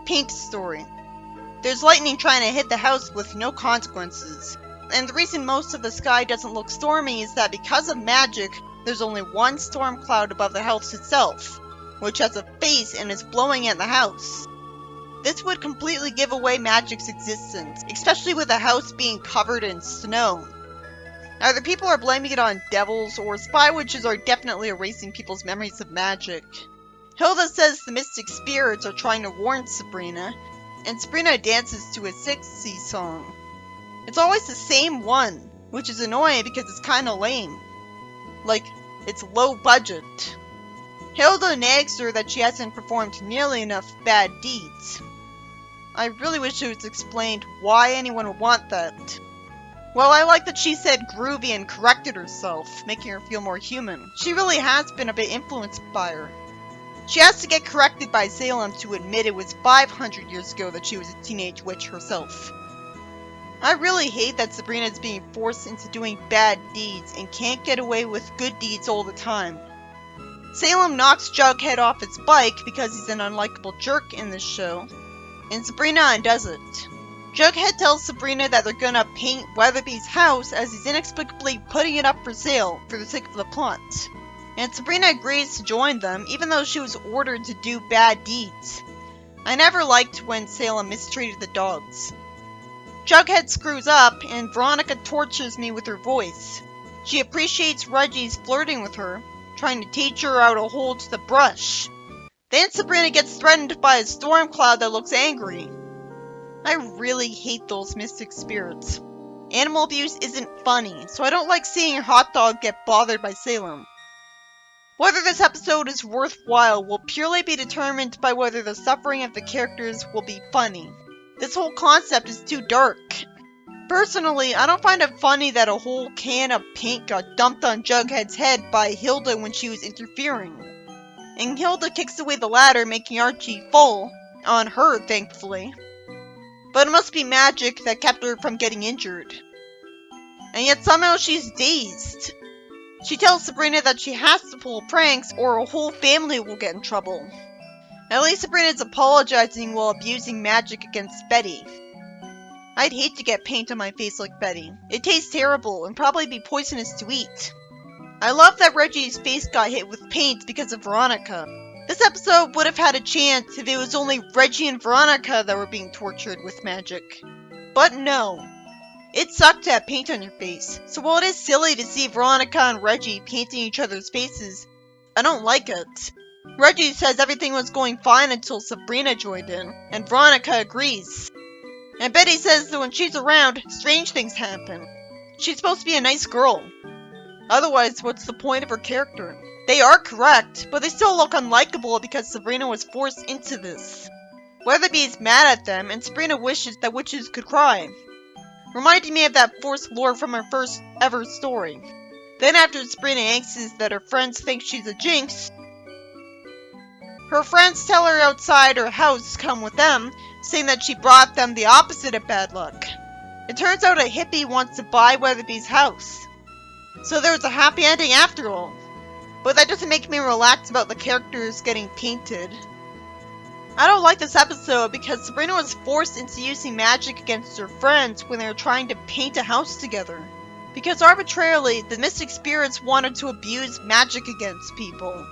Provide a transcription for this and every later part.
Paint story. There's lightning trying to hit the house with no consequences. And the reason most of the sky doesn't look stormy is that because of magic, there's only one storm cloud above the house itself, which has a face and is blowing at the house. This would completely give away magic's existence, especially with the house being covered in snow. Either people are blaming it on devils, or spy witches are definitely erasing people's memories of magic. Hilda says the mystic spirits are trying to warn Sabrina, and Sabrina dances to a 60s song. It's always the same one, which is annoying because it's kinda lame. Like, it's low budget. Hilda nags her that she hasn't performed nearly enough bad deeds. I really wish it was explained why anyone would want that. Well, I like that she said groovy and corrected herself, making her feel more human. She really has been a bit influenced by her. She has to get corrected by Salem to admit it was 500 years ago that she was a teenage witch herself. I really hate that Sabrina is being forced into doing bad deeds and can't get away with good deeds all the time. Salem knocks Jughead off his bike because he's an unlikable jerk in this show, and Sabrina undoes it. Jughead tells Sabrina that they're gonna paint Weatherby's house as he's inexplicably putting it up for sale for the sake of the plot. And Sabrina agrees to join them even though she was ordered to do bad deeds. I never liked when Salem mistreated the dogs. Jughead screws up and Veronica tortures me with her voice. She appreciates Reggie's flirting with her, trying to teach her how to hold the brush. Then Sabrina gets threatened by a storm cloud that looks angry. I really hate those mystic spirits. Animal abuse isn't funny, so I don't like seeing a hot dog get bothered by Salem. Whether this episode is worthwhile will purely be determined by whether the suffering of the characters will be funny. This whole concept is too dark. Personally, I don't find it funny that a whole can of paint got dumped on Jughead's head by Hilda when she was interfering. And Hilda kicks away the ladder, making Archie fall. On her, thankfully. But it must be magic that kept her from getting injured. And yet somehow she's dazed. She tells Sabrina that she has to pull pranks or her whole family will get in trouble. At least Sabrina's apologizing while abusing magic against Betty. I'd hate to get paint on my face like Betty. It tastes terrible and probably be poisonous to eat. I love that Reggie's face got hit with paint because of Veronica. This episode would have had a chance if it was only Reggie and Veronica that were being tortured with magic. But no. It sucked to have paint on your face, so while it is silly to see Veronica and Reggie painting each other's faces, I don't like it. Reggie says everything was going fine until Sabrina joined in, and Veronica agrees. And Betty says that when she's around, strange things happen. She's supposed to be a nice girl. Otherwise, what's the point of her character? They are correct, but they still look unlikable because Sabrina was forced into this. Weatherby is mad at them, and Sabrina wishes that witches could cry. Reminding me of that forced lore from her first ever story. Then after Sabrina angsts that her friends think she's a jinx, her friends tell her outside her house to come with them, saying that she brought them the opposite of bad luck. It turns out a hippie wants to buy Weatherby's house. So there was a happy ending after all. But that doesn't make me relax about the characters getting painted. I don't like this episode because Sabrina was forced into using magic against her friends when they were trying to paint a house together. Because arbitrarily, the mystic spirits wanted to abuse magic against people.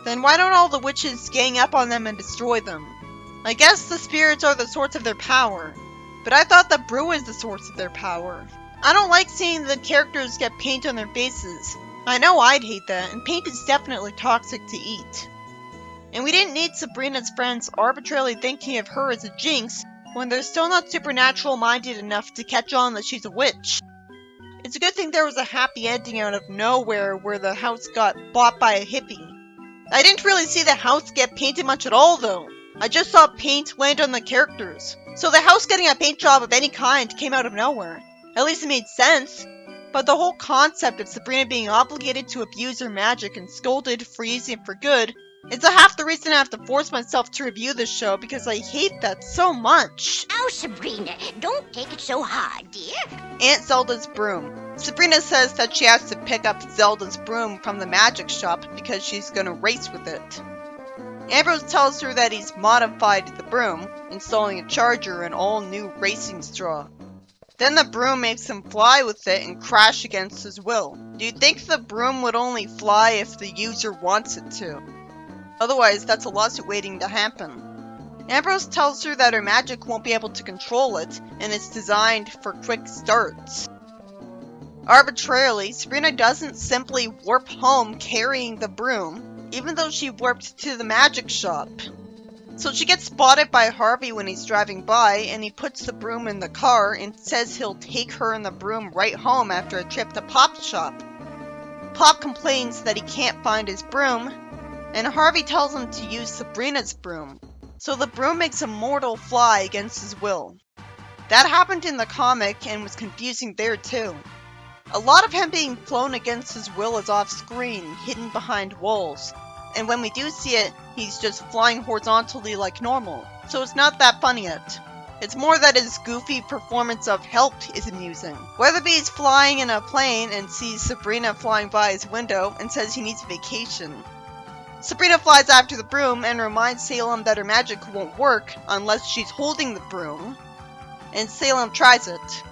Then why don't all the witches gang up on them and destroy them? I guess the spirits are the source of their power. But I thought that Brew is the source of their power. I don't like seeing the characters get paint on their faces. I know I'd hate that, and paint is definitely toxic to eat. And we didn't need Sabrina's friends arbitrarily thinking of her as a jinx when they're still not supernatural minded enough to catch on that she's a witch. It's a good thing there was a happy ending out of nowhere where the house got bought by a hippie. I didn't really see the house get painted much at all though. I just saw paint land on the characters. So the house getting a paint job of any kind came out of nowhere. At least it made sense. But the whole concept of Sabrina being obligated to abuse her magic and scolded for using it for good is half the reason I have to force myself to review this show because I hate that so much. Oh, Sabrina, don't take it so hard, dear. Aunt Zelda's broom. Sabrina says that she has to pick up Zelda's broom from the magic shop because she's gonna race with it. Ambrose tells her that he's modified the broom, installing a charger and all new racing straw. Then the broom makes him fly with it and crash against his will. Do you think the broom would only fly if the user wants it to? Otherwise, that's a lawsuit waiting to happen. Ambrose tells her that her magic won't be able to control it, and it's designed for quick starts. Arbitrarily, Sabrina doesn't simply warp home carrying the broom, even though she warped to the magic shop. So she gets spotted by Harvey when he's driving by, and he puts the broom in the car and says he'll take her and the broom right home after a trip to Pop's shop. Pop complains that he can't find his broom, and Harvey tells him to use Sabrina's broom. So the broom makes a mortal fly against his will. That happened in the comic and was confusing there too. A lot of him being flown against his will is off screen, hidden behind walls. And when we do see it, he's just flying horizontally like normal. So it's not that funny yet. It's more that his goofy performance of help is amusing. Weatherby is flying in a plane and sees Sabrina flying by his window and says he needs a vacation. Sabrina flies after the broom and reminds Salem that her magic won't work unless she's holding the broom. And Salem tries it.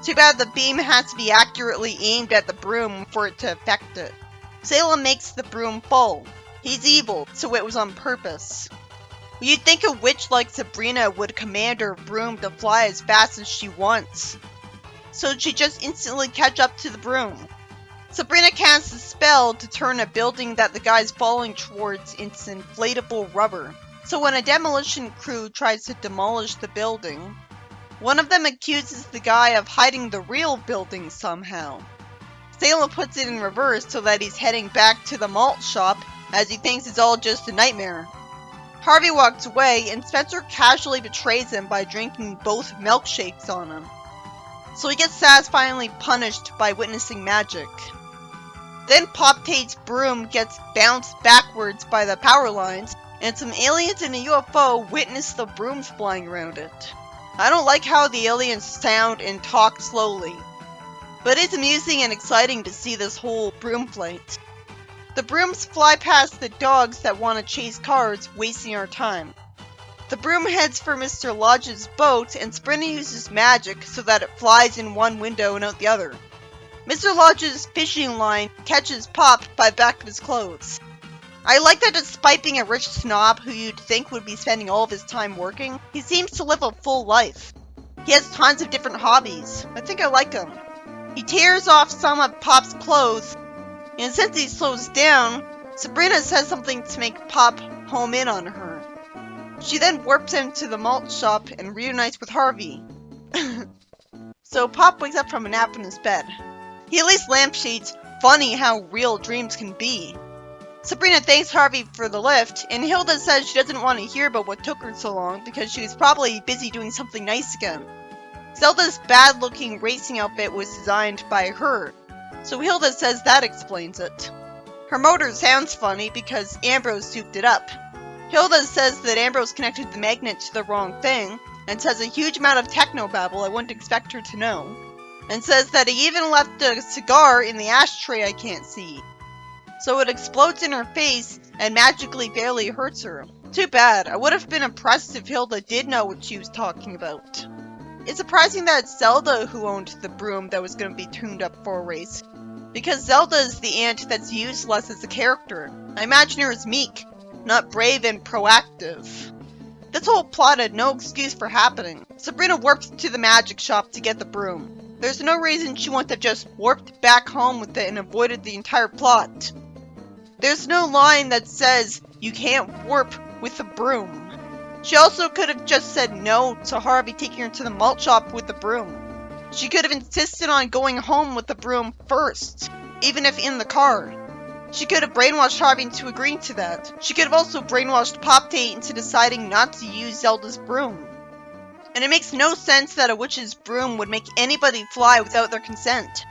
Too bad the beam has to be accurately aimed at the broom for it to affect it. Salem makes the broom fall. He's evil, so it was on purpose. You'd think a witch like Sabrina would command her broom to fly as fast as she wants. So she'd just instantly catch up to the broom. Sabrina casts a spell to turn a building that the guy's falling towards into inflatable rubber. So when a demolition crew tries to demolish the building, one of them accuses the guy of hiding the real building somehow. Salem puts it in reverse so that he's heading back to the malt shop as he thinks it's all just a nightmare. Harvey walks away and Spencer casually betrays him by drinking both milkshakes on him. So he gets satisfyingly punished by witnessing magic. Then Pop-Tate's broom gets bounced backwards by the power lines, and some aliens in a UFO witness the brooms flying around it. I don't like how the aliens sound and talk slowly, but it's amusing and exciting to see this whole broom flight. The brooms fly past the dogs that want to chase cars, wasting our time. The broom heads for Mr. Lodge's boat, and Sabrina uses magic so that it flies in one window and out the other. Mr. Lodge's fishing line catches Pop by the back of his clothes. I like that despite being a rich snob who you'd think would be spending all of his time working, he seems to live a full life. He has tons of different hobbies. I think I like him. He tears off some of Pop's clothes, and since he slows down, Sabrina says something to make Pop home in on her. She then warps him to the malt shop and reunites with Harvey. So Pop wakes up from a nap in his bed. He at least lampshades. Funny how real dreams can be. Sabrina thanks Harvey for the lift, and Hilda says she doesn't want to hear about what took her so long because she was probably busy doing something nice again. Zelda's bad-looking racing outfit was designed by her, so Hilda says that explains it. Her motor sounds funny because Ambrose souped it up. Hilda says that Ambrose connected the magnet to the wrong thing, and says a huge amount of technobabble I wouldn't expect her to know, and says that he even left a cigar in the ashtray I can't see. So it explodes in her face and magically barely hurts her. Too bad. I would have been impressed if Hilda did know what she was talking about. It's surprising that it's Zelda who owned the broom that was going to be tuned up for a race, because Zelda is the aunt that's useless as a character. I imagine her as meek, not brave and proactive. This whole plot had no excuse for happening. Sabrina warps to the magic shop to get the broom. There's no reason she wouldn't have just warped back home with it and avoided the entire plot. There's no line that says you can't warp with the broom. She also could have just said no to Harvey taking her to the malt shop with the broom. She could have insisted on going home with the broom first, even if in the car. She could have brainwashed Harvey into agreeing to that. She could have also brainwashed Pop-Tate into deciding not to use Zelda's broom. And it makes no sense that a witch's broom would make anybody fly without their consent.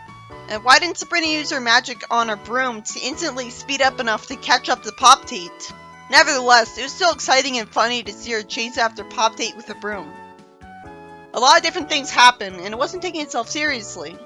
And why didn't Sabrina use her magic on her broom to instantly speed up enough to catch up to Pop-Tate? Nevertheless, it was still exciting and funny to see her chase after Pop-Tate with a broom. A lot of different things happen, and it wasn't taking itself seriously.